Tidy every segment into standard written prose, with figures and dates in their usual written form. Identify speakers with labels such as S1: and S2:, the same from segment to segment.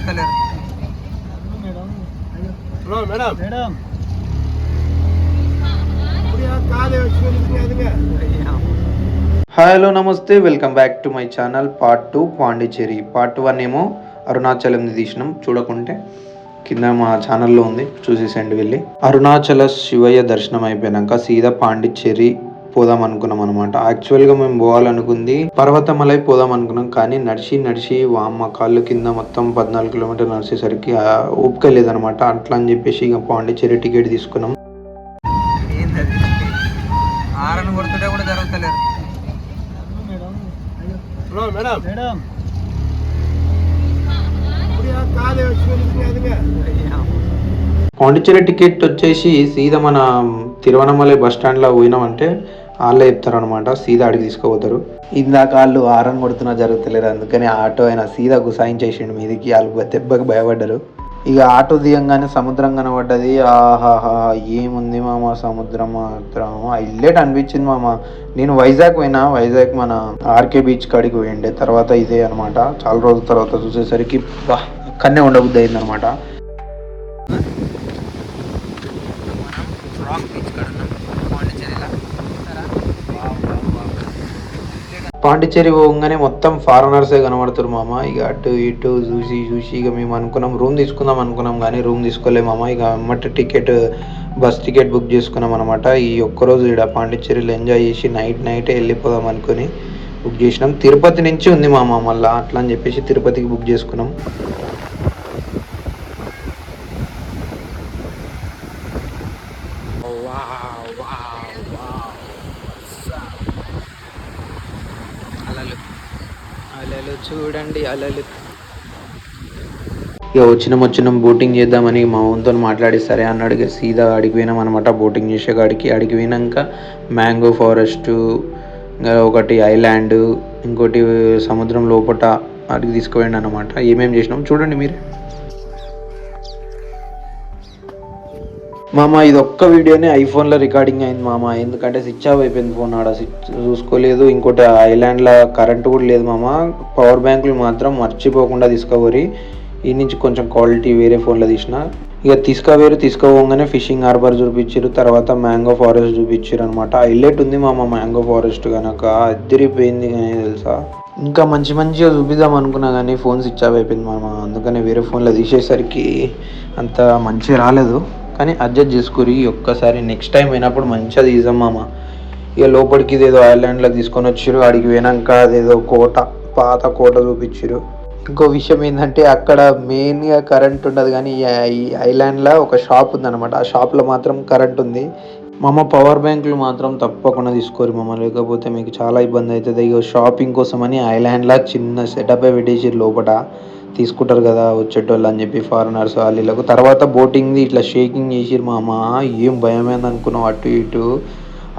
S1: జరుగుతలేరు.
S2: Hi hello నమస్తే, welcome back to my channel. Part 2 Pondicherry. Part 1 ఏమో అరుణాచలంది తీసినాం, చూడకుంటే కింద మా ఛానల్లో ఉంది, చూసేసండి వెళ్ళి. అరుణాచల శివయ్య దర్శనం అయిపోయాక సీదా పాండిచ్చేరి పోదాం అనుకున్నాం అనమాట. యాక్చువల్గా మేము పోవాలనుకుంది పర్వతమలై పోదాం అనుకున్నాం, కానీ నడిచి వామ్మ కాళ్ళు కింద మొత్తం 14 కిలోమీటర్లు నడిచేసరికి ఓపిక లేదనమాట. అట్లా అని చెప్పేసి ఇక పాండిచ్చేరి టికెట్ తీసుకున్నాం.
S1: ఆరని కొడుతుంటే కూడా జరుగుతలేరు.
S2: పాండిచ్చేరి టికెట్ వచ్చేసి సీదా మన తిరువనమలై బస్ స్టాండ్లో పోయినామంటే వాళ్ళే చెప్తారనమాట, సీదా అడిగి తీసుకుపోతారు. ఇందాక వాళ్ళు ఆరన్ కొడుతున్నా జరుగుతలేరు, అందుకని ఆటో అయినా సీదా గుసాయించేసిండు మీదికి. వాళ్ళు దెబ్బకి భయపడ్డారు. ఇక ఆటో దిగంగానే సముద్రం కనబడ్డది. ఆహాహా, ఏముంది మామ సముద్రం మాత్రం హైలైట్ అనిపించింది మామ. నేను వైజాగ్ పోయినా, వైజాగ్ మన ఆర్కే బీచ్ కాడికి పోయిండే, తర్వాత ఇదే అనమాట. చాలా రోజుల తర్వాత చూసేసరికి అక్కడనే ఉండబుద్ధి అయింది అనమాట. పాండిచ్చేరి పోగానే మొత్తం ఫారినర్సే కనబడుతారు మామ. ఇక అటు ఇటు చూసి ఇక మేము అనుకున్నాం రూమ్ తీసుకుందాం అనుకున్నాం, కానీ రూమ్ తీసుకోలేము మామ. ఇక అమ్మట టికెట్, బస్ టికెట్ బుక్ చేసుకున్నాం అనమాట. ఈ ఒక్కరోజు ఇక్కడ పాండిచ్చేరిలో ఎంజాయ్ చేసి నైటే వెళ్ళిపోదాం అనుకుని బుక్ చేసినాం. తిరుపతి నుంచి ఉంది మామ మళ్ళీ, అట్లా అని చెప్పేసి తిరుపతికి బుక్ చేసుకున్నాం. అలలు చూడండి, అలలు. ఇక వచ్చినాం బోటింగ్ చేద్దామని మా ఊరితో మాట్లాడి సరే అన్నాడు. ఇక సీదా అడిగిపోయినాం అనమాట బోటింగ్ చేసే కాడికి. అడిగిపోయినాక మ్యాంగో ఫారెస్ట్, ఇంకా ఒకటి ఐలాండ్, ఇంకోటి సముద్రం లోపట అడిగి తీసుకుపోయింది అనమాట. ఏమేమి చేసినాం చూడండి మీరు మామ. ఇది ఒక్క వీడియోనే ఐఫోన్లో రికార్డింగ్ అయింది మామ, ఎందుకంటే స్విచ్ ఆఫ్ అయిపోయింది ఫోన్. ఆడ స్విచ్ చూసుకోలేదు. ఇంకోటి ఐలాండ్లో కరెంటు కూడా లేదు మామ. పవర్ బ్యాంకులు మాత్రం మర్చిపోకుండా తీసుకోవరి. ఈ నుంచి కొంచెం క్వాలిటీ వేరే ఫోన్లో తీసిన. ఇక తీసుకోగానే ఫిషింగ్ హార్బర్ చూపించారు, తర్వాత మ్యాంగో ఫారెస్ట్ చూపించారు అనమాట. హైలైట్ ఉంది మామ మ్యాంగో ఫారెస్ట్ కనుక, అదిరిపోయింది కానీ తెలుసా. ఇంకా మంచిగా చూపిద్దాం అనుకున్నా కానీ ఫోన్ స్విచ్ ఆఫ్ అయిపోయింది మామ. అందుకని వేరే ఫోన్లో తీసేసరికి అంత మంచిగా రాలేదు, కానీ అడ్జస్ట్ చేసుకుని ఒక్కసారి నెక్స్ట్ టైం అయినప్పుడు మంచిగా తీసాం మామ. ఇక లోపలికి ఇదేదో ఐలాండ్లో తీసుకొని వచ్చారు. అడిగి పోయినాక అదేదో పాత కోట చూపించారు. ఇంకో విషయం ఏంటంటే అక్కడ మెయిన్గా కరెంట్ ఉండదు, కానీ ఈ ఐలాండ్లో ఒక షాప్ ఉందన్నమాట. ఆ షాప్లో మాత్రం కరెంట్ ఉంది మామ. పవర్ బ్యాంకులు మాత్రం తప్పకుండా తీసుకోరు మామ, లేకపోతే మీకు చాలా ఇబ్బంది అవుతుంది. ఇక షాపింగ్ కోసమని ఐలాండ్లో చిన్న సెటప్ పెట్టేసి లోపల తీసుకుంటారు కదా వచ్చేటోళ్ళు అని చెప్పి ఫారినర్స్ వాళ్ళకు. తర్వాత బోటింగ్ది ఇట్లా షేకింగ్ చేసిరు మామ. ఏం భయమైంది అనుకున్నాం, అటు ఇటు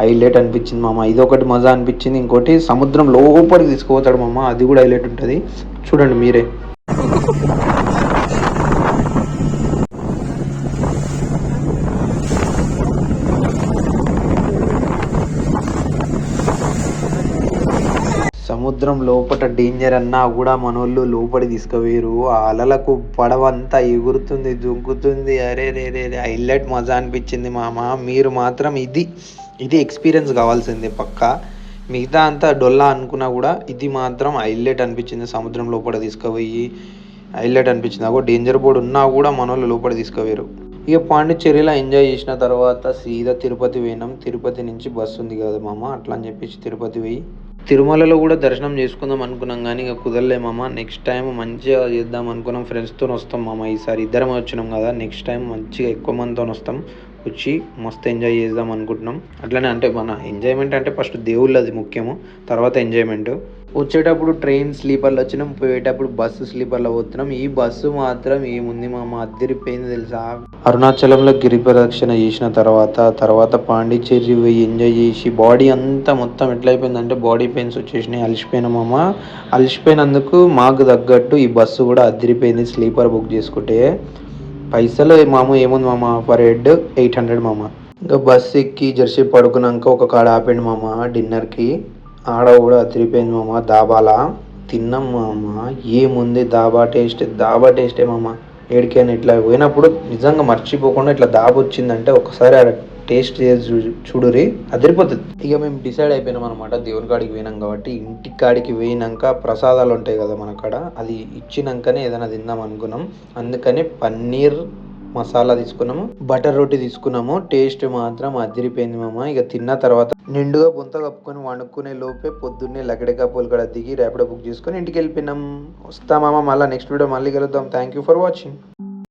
S2: హైలైట్ అనిపించింది మామ. ఇది ఒకటి మజా అనిపించింది. ఇంకోటి సముద్రం లోపలికి తీసుకుపోతాడు మామ, అది కూడా హైలైట్ ఉంటుంది. చూడండి మీరే. సముద్రం లోపల డేంజర్ అన్నా కూడా మనోళ్ళు లోపలి తీసుకుపోయారు. ఆ అలలకు పడవంతా ఎగురుతుంది, దుంకుతుంది. అరే రే రే హైలైట్ మజా అనిపించింది మామ. మీరు మాత్రం ఇది ఎక్స్పీరియన్స్ కావాల్సిందే పక్కా. మిగతా అంతా డొల్లా అనుకున్నా కూడా ఇది మాత్రం హైలైట్ అనిపించింది. సముద్రం లోపల తీసుకుపోయి హైలైట్ అనిపించింది. అగో డేంజర్ బోర్డు ఉన్నా కూడా మనోళ్ళు లోపల తీసుకుపోయారు. ఇక పాండిచ్చేరిలో ఎంజాయ్ చేసిన తర్వాత సీదా తిరుపతి పోయినాం. తిరుపతి నుంచి బస్సు ఉంది కదా మామ, అట్లా అని చెప్పేసి తిరుపతి పోయి తిరుమలలో కూడా దర్శనం చేసుకుందాం అనుకున్నాం, కానీ ఇక కుదరలే మామ. నెక్స్ట్ టైం మంచిగా చేద్దాం అనుకున్నాం, ఫ్రెండ్స్తో వస్తాం మామ. ఈసారి ఇద్దరం వచ్చినాం కదా, నెక్స్ట్ టైం మంచిగా ఎక్కువ మందితో వస్తాం, వచ్చి మస్తు ఎంజాయ్ చేద్దాం అనుకుంటున్నాం. అట్లనే అంటే మన ఎంజాయ్మెంట్ అంటే ఫస్ట్ దేవుళ్ళది ముఖ్యము, తర్వాత ఎంజాయ్మెంట్. వచ్చేటప్పుడు ట్రైన్ స్లీపర్లో వచ్చినాం, పోయేటప్పుడు బస్సు స్లీపర్లో పోతున్నాం. ఈ బస్సు మాత్రం ఏముంది మామ, అద్దరిపోయింది తెలుసా. అరుణాచలంలో గిరి ప్రదక్షిణ చేసిన తర్వాత పాండిచ్చేరి పోయి ఎంజాయ్ చేసి బాడీ అంతా మొత్తం ఎట్లయిపోయిందంటే బాడీ పెయిన్స్ వచ్చేసినాయి. అలసిపోయినా మామ. అలసిపోయినందుకు మాకు తగ్గట్టు ఈ బస్సు కూడా అద్దరిపోయింది. స్లీపర్ బుక్ చేసుకుంటే పైసలు మామ ఏముంది మామ, పర్ హెడ్ 800 మామ. ఇంకా బస్సు ఎక్కి జర్సీ పడుకున్నాక ఒక కాడ ఆపండి మామ డిన్నర్కి. ఆడ కూడా అదిరిపోయింది మామ దాబాలా. తిన్నాం మామ. ఏముంది దాబా టేస్టే మామ. ఏడికైనా ఇట్లా పోయినప్పుడు నిజంగా మర్చిపోకుండా ఇట్లా దాబా వచ్చిందంటే ఒకసారి ఆడ టేస్ట్ చేసి చూడురి, అదిరిపోతుంది. ఇక మేము డిసైడ్ అయిపోయినాం అనమాట. దేవుని కాడికి పోయినాం కాబట్టి ఇంటి కాడికి పోయినాక ప్రసాదాలు ఉంటాయి కదా మన కాడ, అది ఇచ్చినాకనే ఏదైనా తిందాం అనుకున్నాం. అందుకని పన్నీర్ మసాలా తీసుకున్నాము, బటర్ రోటీ తీసుకున్నాము. టేస్ట్ మాత్రం అదిరిపోయింది మామ. ఇక తిన్న తర్వాత నిండుగా బొంత కప్పుకొని వండుకునే లోపే పొద్దున్నే లగడగా పోల్గడ దిగి ర్యాపిడో బుక్ చేసుకొని ఇంటికి వెళ్ళిపోయినాం. వస్తామా మళ్ళీ నెక్స్ట్ వీడియో మళ్ళీ కలుద్దాం. Thank you for watching.